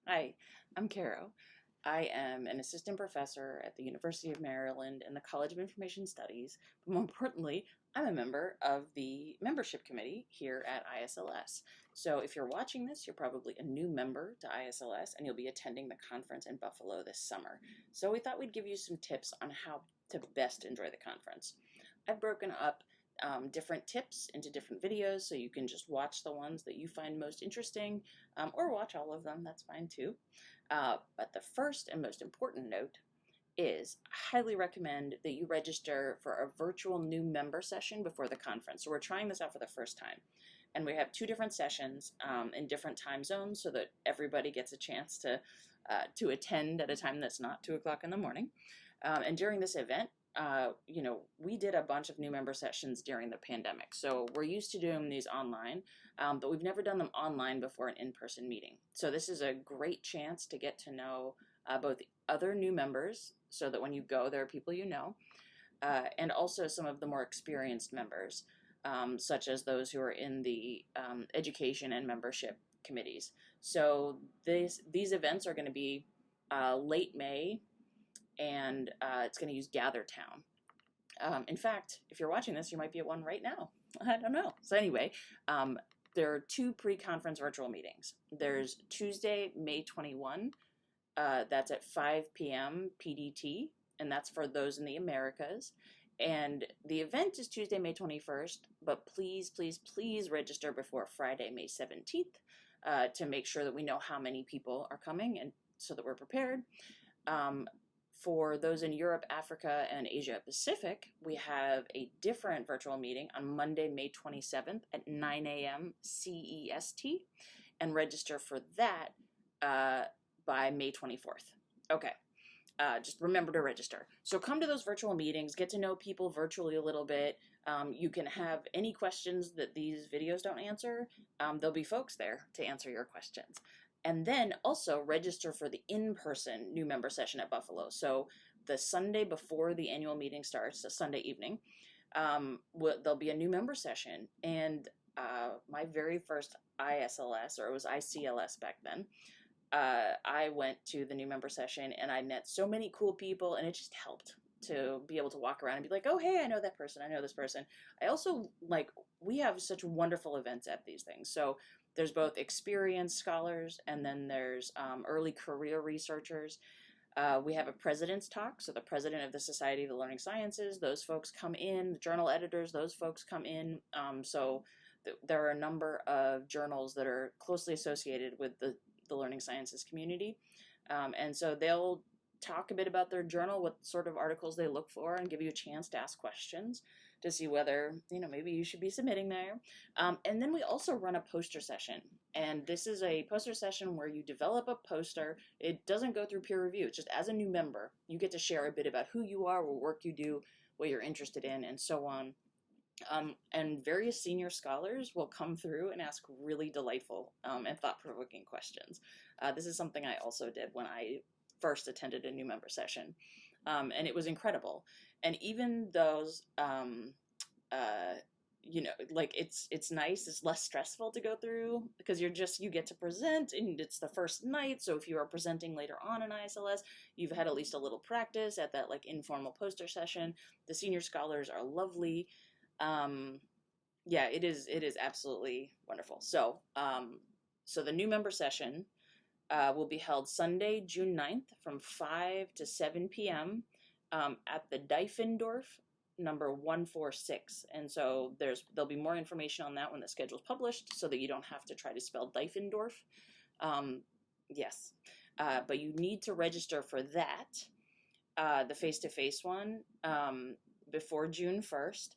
Hi, I'm Caro. I am an assistant professor at the University of Maryland in the College of Information Studies, but more importantly, I'm a member of the membership committee here at ISLS. So if you're watching this, you're probably a new member to ISLS and you'll be attending the conference in Buffalo this summer. So we thought we'd give you some tips on how to best enjoy the conference. I've broken up different tips into different videos, so you can just watch the ones that you find most interesting, or watch all of them, that's fine too. But the first and most important note is I highly recommend that you register for a virtual new member session before the conference. So we're trying this out for the first time. And we have two different sessions in different time zones so that everybody gets a chance to attend at a time that's not 2 o'clock in the morning. And during this event, we did a bunch of new member sessions during the pandemic. So we're used to doing these online, but we've never done them online before an in-person meeting. So this is a great chance to get to know both other new members so that when you go, there are people you know, and also some of the more experienced members, such as those who are in the education and membership committees. So these events are going to be late May, and it's going to use GatherTown. In fact, if you're watching this, you might be at one right now. I don't know. So anyway, there are two pre-conference virtual meetings. There's Tuesday, May 21. That's at 5 p.m. PDT, and that's for those in the Americas. And the event is Tuesday, May 21st, but please, please, please register before Friday, May 17th to make sure that we know how many people are coming and so that we're prepared. For those in Europe, Africa, and Asia Pacific, we have a different virtual meeting on Monday, May 27th at 9 a.m. CEST, and register for that by May 24th. Okay, just remember to register. So come to those virtual meetings, get to know people virtually a little bit. You can have any questions that these videos don't answer. There'll be folks there to answer your questions. And then also register for the in-person new member session at Buffalo. So the Sunday before the annual meeting starts, a Sunday evening, there'll be a new member session. And my very first ISLS, or it was ICLS back then, I went to the new member session and I met so many cool people, and it just helped to be able to walk around and be like, oh, hey, I know that person, I know this person. I also, we have such wonderful events at these things. So there's both experienced scholars and then there's early career researchers. We have a president's talk, so the president of the Society of the Learning Sciences, those folks come in, the journal editors, those folks come in. There are a number of journals that are closely associated with the learning sciences community. And so they'll talk a bit about their journal, what sort of articles they look for, and give you a chance to ask questions to see whether, maybe you should be submitting there. And then we also run a poster session. And this is a poster session where you develop a poster. It doesn't go through peer review. It's just as a new member, you get to share a bit about who you are, what work you do, what you're interested in, and so on. And various senior scholars will come through and ask really delightful and thought-provoking questions. This is something I also did when I first attended a new member session, and it was incredible. And even those, it's nice, it's less stressful to go through because you get to present, and it's the first night. So if you are presenting later on in ISLS, you've had at least a little practice at that informal poster session. The senior scholars are lovely. It is absolutely wonderful. So the new member session will be held Sunday, June 9th from 5 to 7 p.m. At the Diefendorf, number 146. And so there'll be more information on that when the schedule's published so that you don't have to try to spell Diefendorf. Yes. But you need to register for that, the face-to-face one, before June 1st.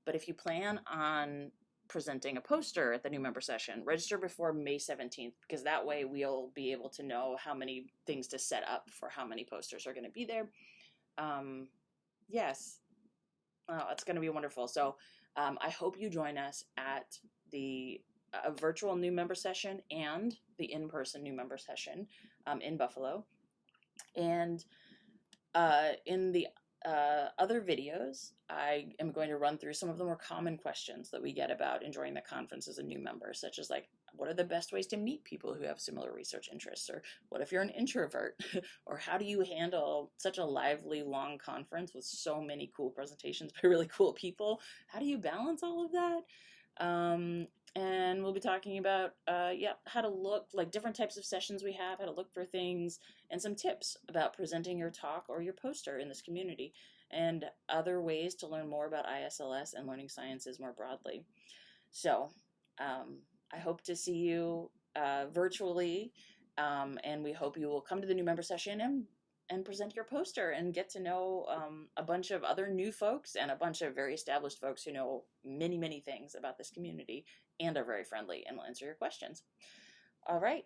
But if you plan on presenting a poster at the new member session, register before May 17th, because that way we'll be able to know how many things to set up for how many posters are going to be there. Yes, it's going to be wonderful. So I hope you join us at the virtual new member session and the in-person new member session in Buffalo. And in the other videos, I am going to run through some of the more common questions that we get about enjoying the conference as a new member, such as what are the best ways to meet people who have similar research interests? Or what if you're an introvert? Or how do you handle such a lively, long conference with so many cool presentations by really cool people? How do you balance all of that? And we'll be talking about, how to look, like different types of sessions we have, how to look for things, and some tips about presenting your talk or your poster in this community, and other ways to learn more about ISLS and learning sciences more broadly. So I hope to see you virtually, and we hope you will come to the new member session and present your poster and get to know a bunch of other new folks and a bunch of very established folks who know many, many things about this community and are very friendly and will answer your questions. All right.